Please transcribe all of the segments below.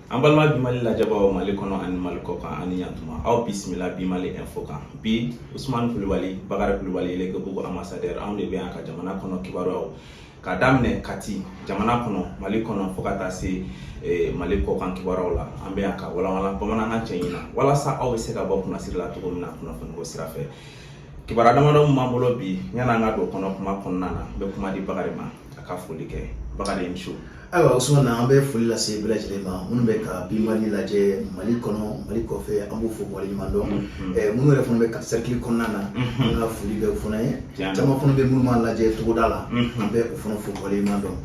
An balima bi Mali lajɛbaaw Mali kɔnɔ ani Mali kɔ kan ani yantuma aw bisimila bi Mali info kan bi Usman Kulibali Bakari Kulibali Lekebugu ambassadeur anw de bɛ yan ka jamana kɔnɔ kibaruyaw ka daminɛ Kati jamana kɔnɔ Mali kɔnɔ fo ka taa se Mali kɔ kan kibaruyaw la an bɛ yan ka walawala bamanankan cɛ ɲina walasa aw bɛ se ka bɔ kunnasiri la cogo min na kunnafoni ko sira fɛ kibaruya damadɔ min b'an bolo bi yanni an ka don kɔnɔ kuma kɔnɔna na n bɛ kuma di Bakari ma a ka foli kɛ Bakari Micho. Ayiwa Usman an bɛ foli lase bɛɛ lajɛlen ma minnu bɛ ka bi Mali lajɛ Mali kɔnɔ Mali kɔfɛ an b'u fo waleɲuman dɔn minnu yɛrɛ fana bɛ ka cercle kɔnɔna na an ka foli bɛ u fana ye caman fana bɛ minnu b'a lajɛ togoda la an bɛ u fana fo waleɲuman dɔn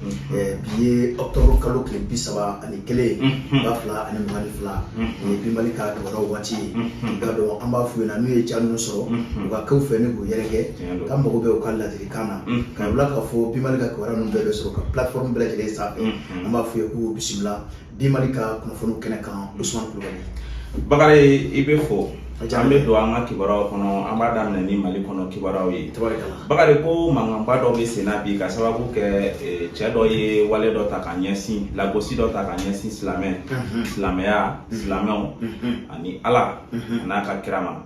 bi ye octobre kalo tile 31 2022 ni bi Mali ka kibaruyaw waati ye i ka dɔn an b'a f'u ɲɛna n'u ye ca ninnu sɔrɔ u ka kɛw fɛ ni k'u yɛrɛkɛ ka mago bɛ u ka ladilikan na ka wula k'a fɔ bi Mali ka kibaruya ninnu bɛɛ bɛ sɔrɔ ka plateforme bɛɛ lajɛlen sanfɛ an b'a f'u ye k'u bisimila bi Mali ka kunnafoniw kɛnɛ kan Usman Kulibali. Bakari i bɛ fɔ an bɛ don an ka kibaruyaw kɔnɔ an b'a daminɛ ni Mali kɔnɔ kibaruyaw ye Bakari ko mankanba dɔ bɛ sen na bi ka sababu kɛ cɛ dɔ ye wale dɔ ta ka ɲɛsin lagosi dɔ ta ka ɲɛsin silamɛya silamɛw ani Ala n'a ka kira ma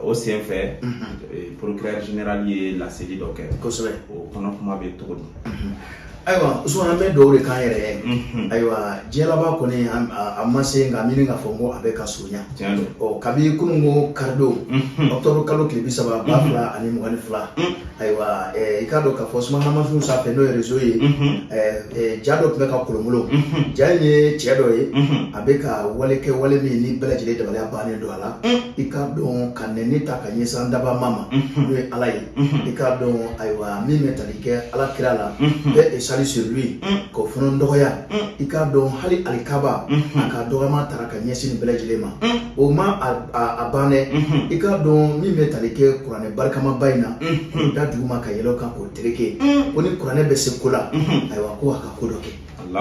o sen fɛ procureur général ye laseli dɔ kɛ o kɔnɔ kuma bɛ cogo di. Ayiwa Usman an bɛ dugawu de k'an yɛrɛ ye ayiwa diɲɛ laban kɔni a ma se nka miiri k'a fɔ ko a bɛ ka surunya kabi kunun ko karidon octobre kalo tile 2022 ayiwa i k'a dɔn k'a fɔ Usman Hamasiw sanfɛ n'o ye réseau ye ja dɔ tun bɛ ka kolonkolon ja in ye cɛ dɔ ye a bɛ ka wale kɛ wale min ni bɛɛ lajɛlen dabaliya bannen don a la i k'a dɔn ka nɛni ta ka ɲɛsin daba ma n'o ye Ala ye i k'a dɔn ayiwa min bɛ tali kɛ Ala kira la bɛɛ sur lui ko fana dɔgɔya i k'a dɔn hali alikaba a ka dɔgɔma tara ka ɲɛsin nin bɛɛ lajɛlen ma o ma a banɛ i k'a dɔn min bɛ tali kɛ kuranɛ barikamaba in na k'o da dugu ma ka yɛlɛ kan k'o tereke ko ni kuranɛ bɛ se ko la ayiwa ko a ka ko dɔ kɛ i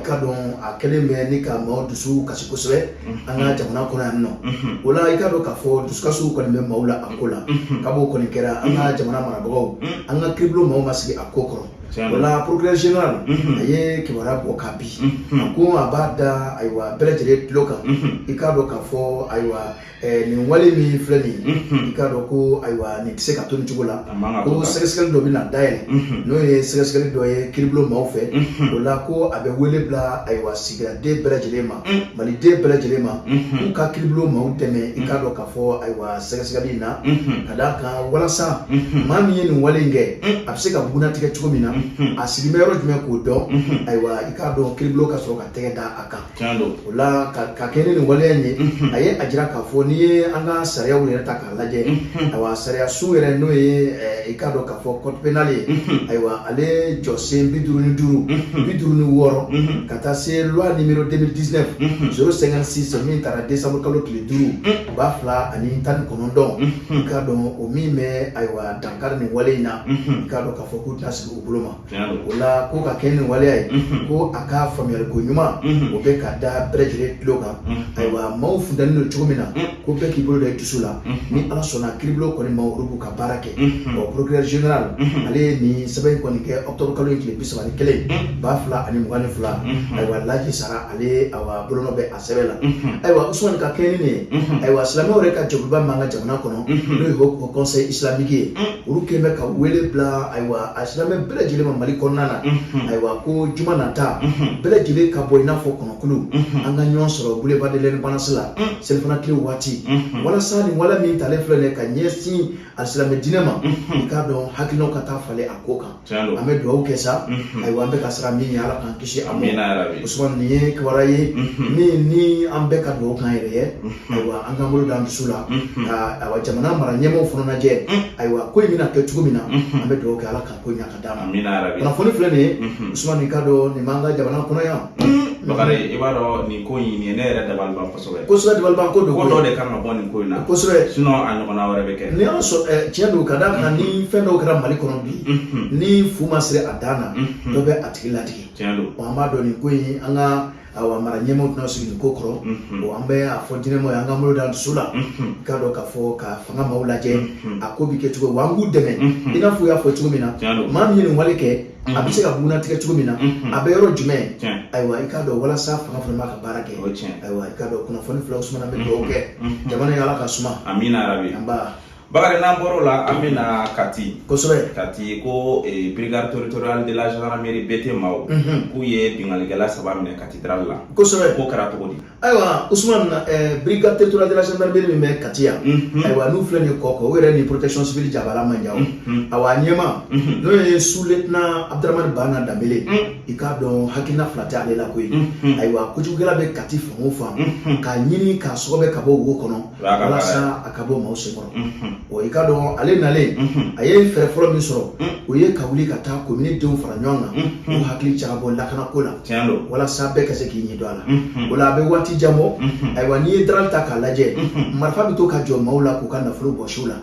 ka dɔn a kɛlen bɛ ni ka maaw dusu kasi kosɛbɛ an ka jamana kɔnɔ yan nɔ o la i ka dɔn k'a fɔ dusukasiw kɔni bɛ maaw la a ko la kab'o kɔni kɛra an ka jamana marabagaw an ka kiribulon maaw ma sigi a ko kɔrɔ o la procureur général a ye kibaruya bɔ ka bi a ko a b'a da ayiwa bɛɛ lajɛlen tulo kan i k'a dɔn k'a fɔ ayiwa nin wale min filɛ nin i k'a dɔn ko ayiwa nin tɛ se ka to nin cogo la ko sɛgɛsɛgɛli dɔ bɛ na dayɛlɛ n'o ye sɛgɛsɛgɛli dɔ ye kiribulon maaw fɛ o la ko a bɛ wele bila ayiwa sigidaden bɛɛ lajɛlen ma maliden bɛɛ lajɛlen ma k'u ka kiribulon maaw dɛmɛ i k'a dɔn k'a fɔ ayiwa sɛgɛsɛgɛli in na ka d'a kan walasa maa min ye nin wale in kɛ a bɛ se ka bugunnatigɛ cogo min na a sigimɛ yɔrɔ jumɛn k'o dɔn ayiwa i k'a dɔn kiribulon ka sɔrɔ ka tɛgɛ da a kan o la ka kɛ ni nin waleya in ye a ye a jira k'a fɔ n'i ye an ka sariyaw yɛrɛ ta k'a lajɛ ayiwa sariya sun yɛrɛ n'o ye i k'a dɔn k'a fɔ code pénal ye ayiwa ale jɔsen 55 ka taa se loi numéro 2019 056 min taara décembre kalo tile 5 2019 i k'a dɔn o min bɛ ayiwa dankari nin wale in na i k'a dɔn k'a fɔ k'u tɛna sigi u bolo ma o la ko ka kɛ nin waleya ye ko a ka faamuyali ko ɲuman o bɛ ka da bɛɛ lajɛlen tulo kan ayiwa maaw funtɛni don cogo min na ko bɛɛ k'i bolo da i dusu la ni Ala sɔnna kiribulon kɔni ma olu b'u ka baara kɛ procureur général ale ye nin sɛbɛn kɔni kɛ octobre kalo in tile 31 2022 ayiwa Laji Sara ale ayiwa bolonɔ bɛ a sɛbɛn la ayiwa Usman ka kɛ ni nin ye ayiwa silamɛw yɛrɛ ka jɛkuluba min b'an ka jamana kɔnɔ n'o ye haut conseil islamique ye olu kɛlen bɛ ka wele bila ayiwa a silamɛ bɛɛ lajɛlen ma Mali kɔnɔna na ayiwa ko juma nata bɛɛ lajɛlen ka bɔ i n'a fɔ kɔnɔkulu an ka ɲɔgɔn sɔrɔ boulevard de l'Indépendance la selifana tile waati walasa nin wale min talen filɛ nin ka ɲɛsin alisilamɛ diinɛ ma i k'a dɔn hakilinaw ka taa falen a ko kan an bɛ dugawu kɛ sa ayiwa an bɛ ka siran min ye Ala k'an kisi a ma Usman nin ye kibaruya ye min ni an bɛ ka dugawu k'an yɛrɛ ye ayiwa an k'an bolo da an dusu la ka ayiwa jamana mara ɲɛmaaw fana lajɛ ayiwa ko in bɛna kɛ cogo min na an bɛ dugawu kɛ Ala k'a ko ɲa ka d'a ma kunnafoni filɛ nin ye Usman nin ka dɔn nin b'an ka jamana kɔnɔ yan Bakari i b'a dɔn nin ko in nin ye ne yɛrɛ dabali ban kosɛbɛ dabali ban ko don ko dɔ de kan ka bɔ nin ko in na kosɛbɛ sinon a ɲɔgɔnna wɛrɛ bɛ kɛ ni y'a sɔrɔ tiɲɛ don ka d'a kan ni fɛn dɔw kɛra Mali kɔnɔ bi ni fu ma siri a dan na dɔ bɛ a tigi latigi tiɲɛ don an b'a dɔn nin ko in an ka awa mara ɲɛmaaw tɛna sigi nin ko kɔrɔ an bɛ a fɔ diinɛmaaw ye an k'an bolo da dusu la k'a dɔn k'a fɔ ka fanga maaw lajɛ a ko bi kɛ cogo wa an k'u dɛmɛ i n'a fɔ u y'a fɔ cogo min na maa min ye nin wale kɛ a bɛ se ka buna tigɛ cogo min na a bɛ yɔrɔ jumɛn ayiwa i k'a dɔn walasa fanga fana b'a ka baara kɛ ayiwa i k'a dɔn kunnafoni fila Usumana bɛ dugawu kɛ jamana in Ala ka suma amina arabi anba Bakari n'an bɔr'o la an bɛna Kati kosɛbɛ Kati ko brigade territoriale de la gendarmerie BT Mao k'u ye bingalikɛla 3 minɛ cathédrale la kosɛbɛ ko kɛra cogo di ayiwa Usumana brigade territoriale de la gendarmerie min bɛ Kati yan ayiwa n'u filɛ nin kɔkɔ o yɛrɛ ni protection civile jabala man jan awa ɲɛma n'o ye sous-lieutenant Abdraman Bana Dambele i k'a dɔn hakilina fila tɛ ale la koyi ayiwa kojugukɛla bɛ Kati fan o fan k'a ɲini k'a sɔgɔbɛ ka bɔ wo kɔnɔ walasa a ka bɔ maaw senkɔrɔ i ka dɔn ale nalen a ye fɛɛrɛ fɔlɔ min sɔrɔ o ye ka wuli ka taa komini denw fara ɲɔgɔn kan k'u hakili cagabɔ lakanako la walasa bɛɛ ka se k'i ɲɛ don a la o la a bɛ waati jan bɔ ayiwa n'i ye darali ta k'a lajɛ marifa bɛ to ka jɔ maaw la k'u ka nafolo bɔsiw la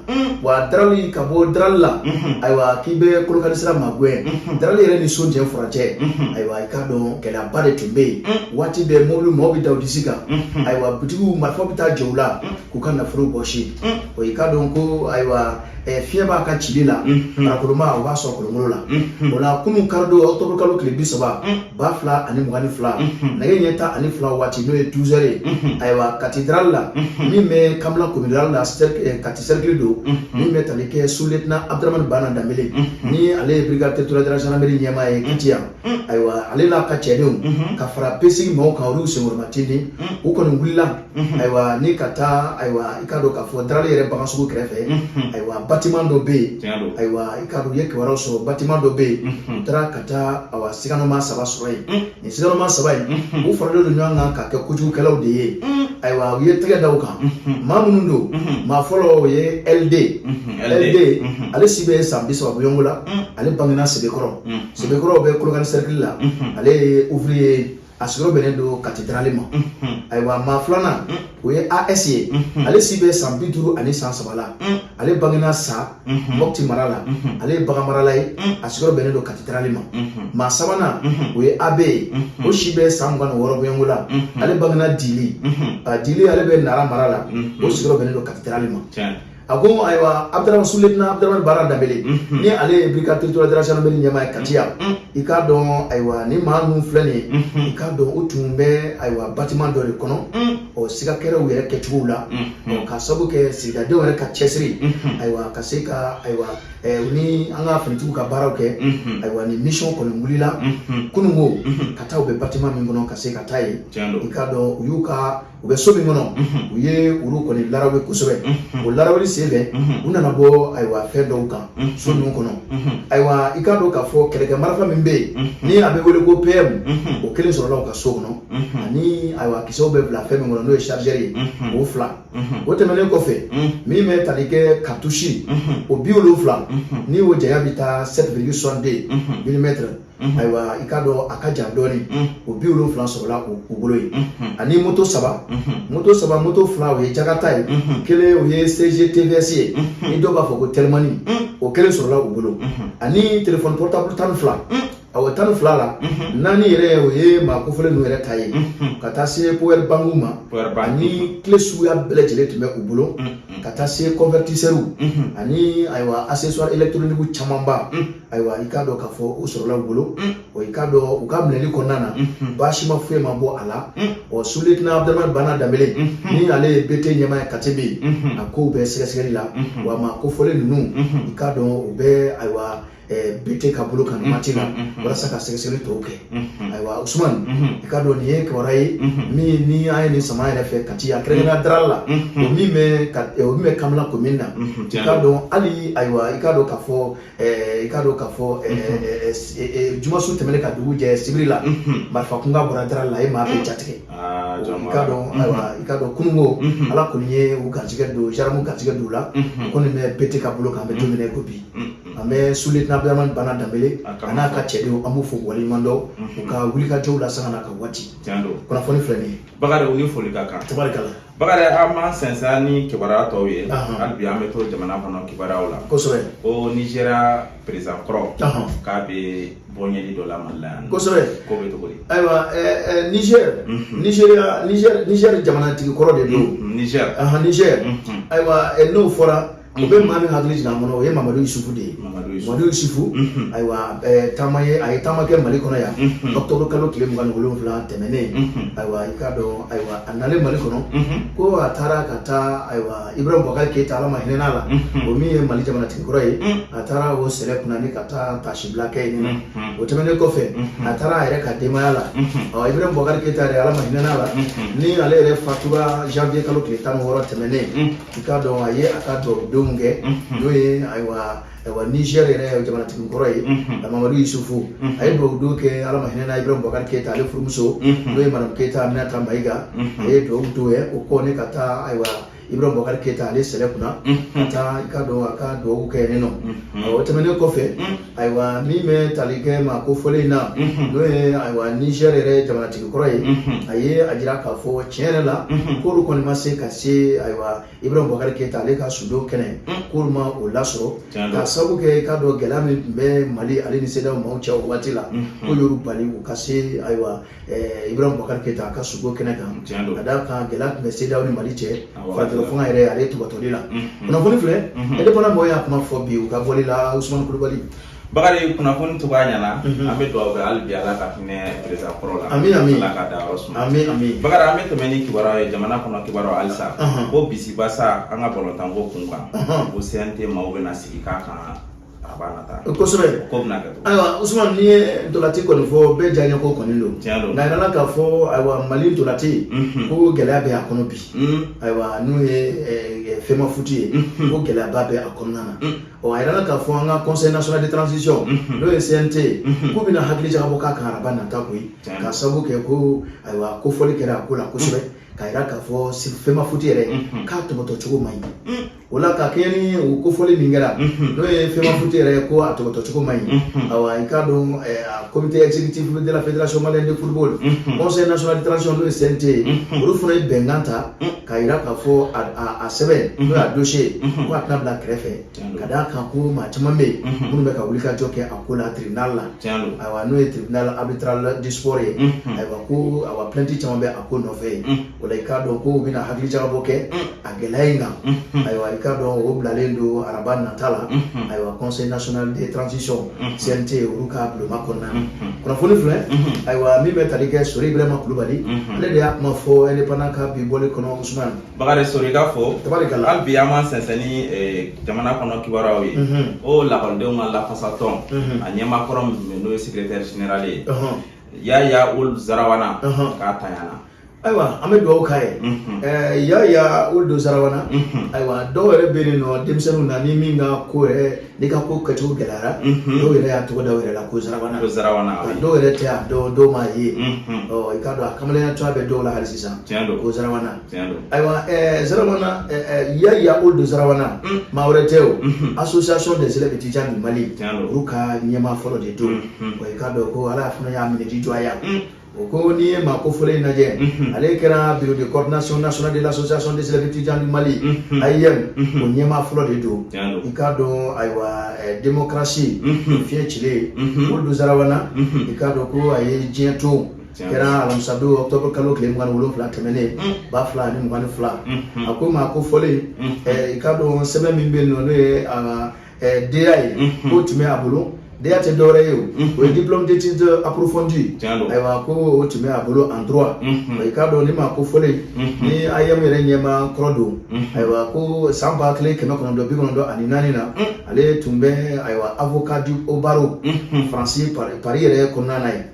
wa darali ka bɔ darali la ayiwa k'i bɛ Kolokani sira Magoyɛn darali yɛrɛ ni Sonjɛn furancɛ ayiwa i k'a dɔn gɛlɛyaba de tun bɛ yen waati bɛɛ mobili maaw bɛ da u disi kan ayiwa butigiw marifa bɛ taa jɔ u la k'u ka nafolo bɔsi o i k'a dɔn ko ayiwa fiɲɛ b'a ka cili la arakoloma o b'a sɔrɔ kolonkolon la o la kunun karido octobre kalo tile 32,2022 nɛgɛ ɲɛ 12 waati n'o ye 12 heures ye ayiwa cathédrale la min bɛ Kamala communale la Kati cercle do min bɛ tali kɛ sous-lieutenant Abdraman Bana Dambele ni ale ye brigade territoriale de la gendarmerie ɲɛmaa ye Kati yan ayiwa ale n'a ka cɛdenw ka fara pesigi maaw kan olu senkɔrɔma tindi u kɔni wulila ayiwa ni ka taa ayiwa i k'a dɔn k'a fɔ darali yɛrɛ bagansugu kɛrɛfɛ ayiwa bâtiment dɔ bɛ yen ayiwa i k'a dɔn u ye kibaruyaw sɔrɔ bâtiment dɔ bɛ yen u taara ka taa ayiwa siganoma 3 sɔrɔ yen nin siganoma 3 in u faralen don ɲɔgɔn kan ka kɛ kojugukɛlaw de ye ayiwa u ye tɛgɛ da u kan maa minnu don maa fɔlɔ o ye LD ale si bɛ san 30 bɔɲɔnko la ale bangena Sebekɔrɔ bɛ Kolokani cercle la ale ye ouvrier a sigiyɔrɔ bɛnnen don cathédrale ma ayiwa maa filanan o ye AS ye ale si bɛ san 53 la ale bangena Sa Mopti mara la ale ye bagan marala ye a sigiyɔrɔ bɛnnen don cathédrale ma maa sabanan o ye AB ye o si bɛ san 26 bɔɲɔnko la ale bangena Dili ale bɛ Nara mara la o sigiyɔrɔ bɛnnen don cathédrale ma a ko ayiwa sous-lieutenant Abdraman Bana Dambele ni ale ye brigade territoriale de la gendarmerie ɲɛmaa ye Kati yan i k'a dɔn ayiwa ni maa ninnu filɛ nin ye i k'a dɔn u tun bɛ ayiwa bâtiment dɔ de kɔnɔ sigakɛrɛw yɛrɛ kɛcogow la ka sabu kɛ sigidadenw yɛrɛ ka cɛsiri ayiwa ka se ka ayiwa ni an ka finitigiw ka baaraw kɛ ayiwa ni mission kɔni wulila kununko ka taa u bɛ bâtiment min kɔnɔ ka se ka taa yen i k'a dɔn u bɛ so min kɔnɔ u ye olu kɔni larawe kosɛbɛ o laraweli senfɛ u nana bɔ ayiwa fɛn dɔw kan so ninnu kɔnɔ ayiwa i k'a dɔn k'a fɔ kɛlɛkɛ marifa min bɛ yen ni a bɛ wele ko PM o kelen sɔrɔla u ka so kɔnɔ ani ayiwa kisɛw bɛ bila fɛn min kɔnɔ n'o ye chargeur ye o 2 o tɛmɛnen kɔfɛ min bɛ tali kɛ cartouche o 70 ni o janya bɛ taa 7,62 mm ayiwa i k'a dɔn a ka jan dɔɔni o 70 sɔrɔla u bolo ye ani moto 3 moto 2 o ye Jakarta ye kelen o ye CG TVS ye ni dɔw b'a fɔ ko Telemani o kelen sɔrɔla u bolo ani téléphone portable 12 awɔ 12 la 4 yɛrɛ o ye maa kofɔlen ninnu yɛrɛ ta ye ka taa se power bankiw ma ani clé suguya bɛɛ lajɛlen tun bɛ u bolo ka taa se convertisseurs ani ayiwa accessoires électroniques camanba ayiwa i k'a dɔn k'a fɔ u sɔrɔla u bolo i k'a dɔn u ka minɛli kɔnɔna na baasi ma foyi ma bɔ a la sous-lieutenant Abdraman Bana Dambele ni ale ye BT ɲɛmaa ye Kati bɛ yen a kow bɛ sɛgɛsɛgɛli la wa maa kofɔlen ninnu i k'a dɔn u bɛ ayiwa BT ka bolo kan waati la walasa ka sɛgɛsɛgɛli tɔw kɛ ayiwa Usumani i k'a dɔn nin ye kibaruya ye min ni an ye nin sama yɛrɛ fɛ Kati yan kɛrɛnkɛrɛnnenya darali la o min bɛ Kamala commune na i k'a dɔn hali ayiwa i k'a dɔn k'a fɔ jumasu tɛmɛnen ka dugu jɛ sibiri la marifa kunka bɔra darali la a ye maa bɛɛ jatigɛ i k'a dɔn kununko ala kɔni ye u garijɛgɛ don gendarme garijɛgɛ don u la o kɔni bɛ BT ka bolo kan an bɛ don min na i ko bi an bɛ sous-lieutenant Abdraman Bana Dambele a n'a ka cɛdenw an b'u fo waleɲuman dɔn u ka wulikajɔw la sanga na ka waati kunnafoni filɛ nin ye Bakari u ni foli ka kan tabarikala Bakari an b'an sɛnsɛn ni kibaruya tɔw ye hali bi an bɛ to jamana kɔnɔ kibaruyaw la kosɛbɛ ko Nigéria président kɔrɔ k'a bɛ bɔɲɛli dɔ la Mali la yan kosɛbɛ ko bɛ cogo di ayiwa Niger jamanatigi kɔrɔ de don Niger ayiwa n'o fɔra o be mami hakili jina mono o ye Mamadou Yusufu de Mamadou Yusufu aywa tamaye ay tamake Mali kono ya octobre kalo kile mugan wolonfla temene aywa ikado aywa anale Mali kono ko atara kata aywa Ibrahim Boubacar Keita ala mahinena la o mi Mali jamana tinkoro ye atara o sele kuna ni kata tashibla ke ni o temene ko fe atara ere ka demaya la Ibrahim Boubacar Keita ala mahinena la ni ale ere fatura janvier kalo kile tan woro temene ikado aye akado donge doye aywa Niger ere jamana tinkoro ye Mamadou Yusufu ay do ke ala mahinena Ibrahim Boubacar Keita ale furumuso doye manam Keita amina tambaiga ay do e o ko ne kata aywa Ibrahim Boubacar Keita ale sele kuna kata ikado aka do ke neno o temene ko fe aywa mi me talige ma ko fole na doye aywa Niger ere jamana tinkoro ye aye ajira ka fo chere la ko ru ko ma se ka se aywa Ibrahim Boubacar Keita ale ka sudo kene ko ma o lasoro ka sabu ke ka do gelami be Mali ale ni seda ma ucha wati la ko yoru bali u ka se aywa Ibrahim Boubacar Keita ka sudo kene kan ada ka gelat me seda ni Mali che fa fonga ere ale to batolila kuna foni fle ele bona moya kuma fo bi u ka bolila Ousmane Coulibaly Bakari kuna foni to ganya na ambe do ga albi ala ka fine presa prola amin ala ka da Ousmane amin Bakari ambe to meni kibara jamana kono kibara alsa bo bisi basa anga bolontan go kunga o sente mawbe na sikika kan abanata ko sobe ko na gato aywa Ousmane ni dolati ko fo be janya ko ko nindo na ina ka fo aywa Mali dolati ko gela be akono bi aywa nu fema futi ko gela ba be akonna na o ayra ka fo anga conseil national de transition do CNT ko bina hakili jabo ka karaba na takui ka sabu ke ko aywa ko foli kera ko la ko sobe kaira ka fo fema futi ere ka to boto chugo mai wala ka keni ko foli mingera do fema futi ere ko ato boto chugo mai awa ikado comité exécutif de la fédération malienne de football conseil national de transition do CNT ru fona benganta kaira ka fo a sebe do a dossier ko atna bla krefe kada ka ko ma chamambe mun be ka wulika joke akola tribunal la awa no tribunal arbitral du sport aywa ko awa plenty chamambe akono fe wala ikado ko bina hakili jabo ke agelainga aywa ikado o blalendo araban natala aywa conseil national de transition CNT uruka blo makonna kuna foni fle aywa mi metalike sori Ibrahim Coulibaly ale de akma fo independant ka bi bole kono Ousmane Bakari sori ga fo tabarikala albi ama senseni jamana kono kibara wi o la holde ma la fasaton anyema korom no secrétaire général ya ul zarawana ka tayana aywa ame do kai ya uldo zarawana aywa do re beni no demsenu na ni minga ko ni ka ko katu gelara do re ya to do re la ko zarawana do re ta do ma yi o ikado akamle ya to be do la halsisa ko zarawana aywa zarawana ya uldo zarawana maureteo association des élèves étudiants du Mali ruka nyema folo de do o ikado ko ala funa ya mi de joya ko ni ma ko fole na je ale kera bureau de coordination nationale de l'association des élèves étudiants du Mali ayem ko nyema folo de do ikado aywa démocratie fie chile ko do zarawana ikado ko ay jento kera alamsado octobre kalo kle mwan wolo fla temene ba fla ni mwan fla akoma ko fole ikado sebe mimbe no ne DI ko tume abulu Dia te dore yo o diplôme d'études approfondies aywa ko o tume abulu en droit ikado ni ma ko fole ni ayam re nyema krodo aywa ko samba kle kema kono do bigono do aninani na ale tumbe aywa avocat du obaro français par yere konna nai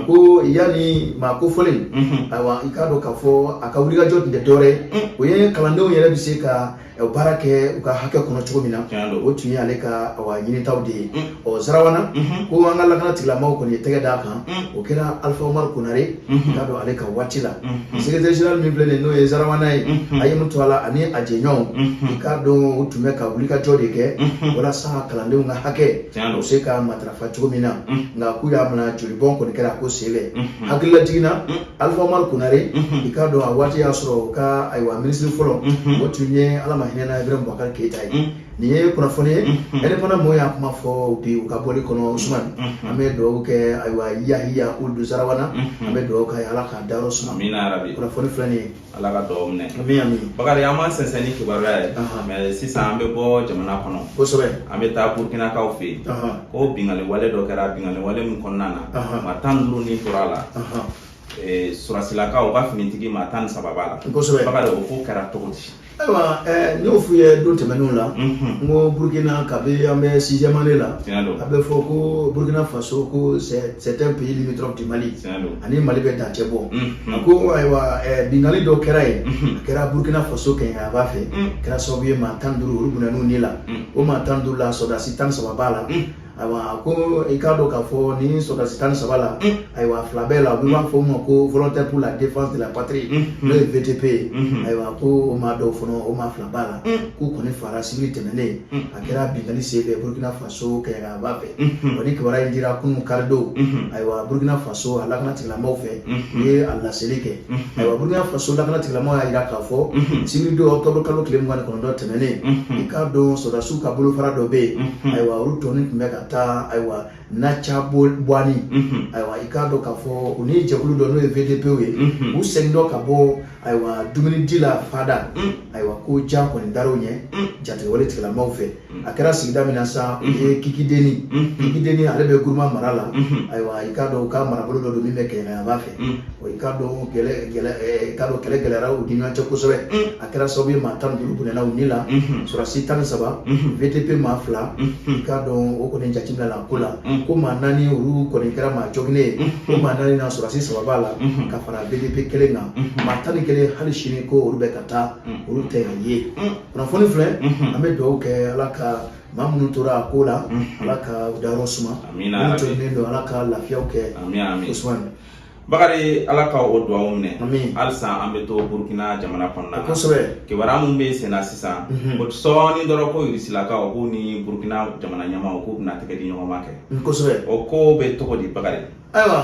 ko yani ma ko fole aywa ikado ka fo akawuriga jot de dore o ye kalando yere biseka barake uka hake kono chomina o tunya aleka wa yini tawdi o zarawana ko angala kana tigla maw ko ni tege da kan o kira Alpha Omar Kunare kado aleka watila secrétaire général mi blene no e zarawana ayi mutu ala ani ajenyo kado utume ka bulika jode ke wala sa kalande nga hake o seka matrafa chomina nga kuya mna juri bon ko kira ko sele hakilla tigina Alpha Omar Kunare kado awati asro ka aywa ministre folo o tunye ala hinena Ibrahim Boubacar Keita ni ye kunnafoni ye ene fana mo ya kuma fɔ bi u ka bɔli kɔnɔ Usman an bɛ dugawu kɛ ayiwa Yahiya Uldu Zarawana an bɛ dugawu kɛ Ala ka dayɔrɔ suma amina rabi kunnafoni filɛ nin ye Ala ka dugawu minɛ amin Bakari an ma sɛnsɛn ni kibaruya ye mais sisan an bɛ bɔ jamana kɔnɔ kosɛbɛ an bɛ taa Burkinakaw fɛ yen ko bingali wale dɔ kɛra bingali wale min kɔnɔna na maa 15 ni tora la surasilakaw ka finitigi maa 13 b'a la kosɛbɛ Bakari o ko kɛra cogo di ayiwa n y'o f'u ye don tɛmɛnenw la n ko Burkina kabi an bɛ 6e année la a bɛ fɔ ko Burkina Faso ko c'est un pays limitrophe du Mali ani Mali bɛ dancɛ bɔ a ko ayiwa bingali dɔ kɛra yen a kɛra Burkina Faso kɛɲɛ a b'a fɛ kɛra sababu ye maa 15 olu bunan'u ni la o maa 15 la sɔrɔdasi 13 b'a la ayiwa ko i k'a dɔn k'a fɔ ni sɔrɔdasi 13 la ayiwa fila bɛɛ la u b'a fɔ o ma ko volontaire pour la défense de la patrie n'o ye VTP ayiwa ko o maa dɔw fana o maa fila b'a la k'u kɔni fara civil tɛmɛnen a kɛra bingali senfɛ Burkina Faso kɛɲɛ a b'a fɛ wa ni kibaruya in dira kunun karido ayiwa Burkina Faso a lakana tigilamɔgɔw fɛ u ye a laseli kɛ ayiwa Burkina Faso lakana tigilamɔgɔw y'a jira k'a fɔ civil don octobre kalo tile 29 tɛmɛnen i k'a dɔn sɔrɔdasiw ka bolofara dɔ bɛ yen ayiwa olu tɔnin tun bɛ ka taa ayiwa Nacha Boani ayiwa i k'a dɔn k'a fɔ u ni jɛkulu dɔ n'o ye VDP ye u segin dɔ ka bɔ ayiwa dumuni di la fada ayiwa ko ja kɔni dar'o ɲɛ jatigɛwale tigilamɔgɔw fɛ a kɛra sigida min na sa u ye Kikideni ale bɛ Guruma mara la ayiwa i k'a dɔn u ka marabolo dɔ don min bɛ Kɛɲɛba fɛ i k'a dɔn kɛlɛ gɛlɛyara u ni ɲɔgɔn cɛ kosɛbɛ a kɛra sababu ye maa 15 bunɛna u ni la sɔrɔdasi 13 VTP maa 2 i k'a dɔn o kɔni jateminɛ la ko la ko maa 4 olu kɔni kɛra maa jɔginnen ye o maa 4 na sɔrɔdasi 3 b'a la ka fara VTP kelen kan maa 11 hali sini ko olu bɛ ka taa olu tɛ ka ye kunnafoni filɛ an bɛ dugawu kɛ Ala ka maa minnu tora a ko la Ala ka dayɔrɔ suma minnu tolen don Ala ka lafiyaw kɛ Usman Bakari Ala ka o dugawu minɛ halisa an bɛ to Burkina jamana kɔnɔna na kosɛbɛ kibaruya min bɛ sen na sisan o sɔɔni dɔrɔn ko Irisilakaw k'u ni Burkina jamana ɲɛmaaw k'u bɛna tɛgɛ di ɲɔgɔn ma kɛ kosɛbɛ o ko bɛ cogo di Bakari ayiwa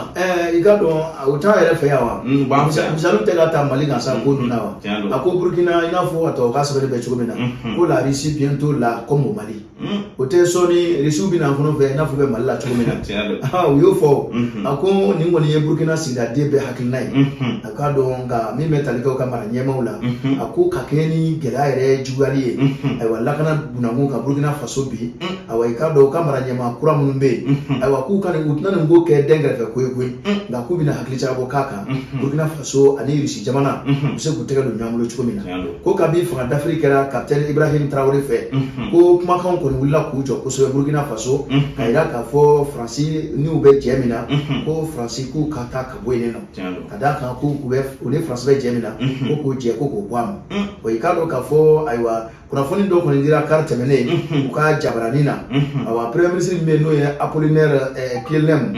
i ka dɔn o t'a yɛrɛ fɛ yan wa misaliw tɛ ka taa Mali kan sa ko ninnu na wa a ko Burkina i n'a fɔ a tɔgɔ ka sɛbɛnni bɛ cogo min na ko la Russie bientôt là comme au Mali o tɛ sɔɔni Russiw bɛna fana fɛ i n'a fɔ bɛ Mali la cogo min na u y'o fɔ a ko nin kɔni ye Burkina sigidaden bɛɛ hakilina ye a k'a dɔn nka min bɛ tali kɛ u ka mara ɲɛmaaw la a ko ka kɛ ni gɛlɛya yɛrɛ juguyali ye ayiwa lakana bunakun ka Burkina Faso bi ayiwa i k'a dɔn u ka mara ɲɛmaa kura minnu bɛ yen ayiwa k'u ka u tɛna nin ko kɛ dɛnkɛrɛfɛ ko ye koyi nka k'u bɛna hakili cagabɔ k'a kan Burkina Faso ani Russie jamana u bɛ se k'u tɛgɛ don ɲɔgɔn bolo cogo min na ko kabi fanga dafiri kɛra capitaine Ibrahim Traoré fɛ ko kumakanw kɔni wulila k'u jɔ kosɛbɛ Burkina Faso ka jira k'a fɔ Faransi n'u bɛ jɛ min na ko Faransi k'u ka taa ka bɔ yen nɔ ka d'a kan ko u ni Faransi bɛ jɛ min na ko k'o jɛ ko k'o bɔ a ma i k'a dɔn k'a fɔ ayiwa kunnafoni dɔ kɔni dira kari tɛmɛnen u ka jabaranin na ayiwa premier ministre min bɛ yen n'o ye Apollinaire Kilem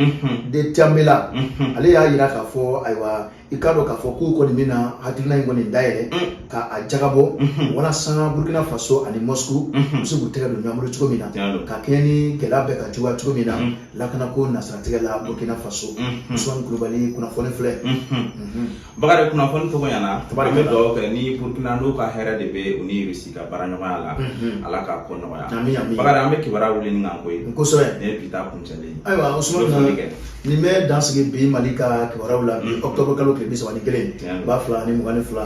de Tambela ale y'a jira k'a fɔ ayiwa i k'a dɔn k'a fɔ k'u kɔni bɛna hakilina in kɔni dayɛlɛ k'a jagabɔ walasa Burkina Faso ani Moscou u bɛ se k'u tɛgɛ don ɲɔgɔn bolo cogo min na ka kɛɲɛ ni gɛlɛya bɛ ka juguya cogo min na lakanako nasiratigɛ la Burkina Faso Usmane Kulubali kunnafoni filɛ Bakari kunnafoni tɔgɔ ɲɛna an bɛ dugawu kɛ ni Burkina n'u ka hɛrɛ de bɛ u ni Russie ka baara ɲɔgɔnya la Ala k'a ko nɔgɔya Bakari an bɛ kibaruya wuli ni kan ko ye kosɛbɛ ne bi taa kuncɛlen ayiwa Usmane nin bɛ dansigi bi Mali ka kibaruyaw la bi octobre kalo tile 31 2022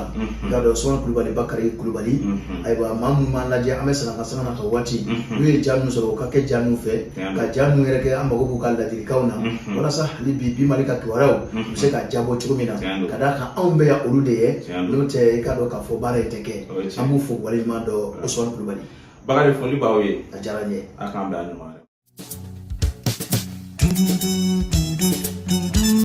i k'a dɔn Usmane Kulubali Bakari Kulubali ayiwa maa minnu b'an lajɛ an bɛ sɛgɛn na ka waati n'u ye ja minnu sɔrɔ u ka kɛ ja minnu fɛ ka ja minnu yɛrɛ kɛ an mago b'u ka ladilikanw na walasa hali bi Mali ka kibaruyaw u bɛ se ka jabɔ cogo min na ka d'a kan anw bɛ yan olu de ye n'o tɛ i k'a dɔn k'a fɔ baara in tɛ kɛ an b'u fo waleɲuman dɔn Usmane Kulubali Bakari foli b'aw ye a diyara n ye a k'an bɛn a ɲɔgɔn wɛrɛ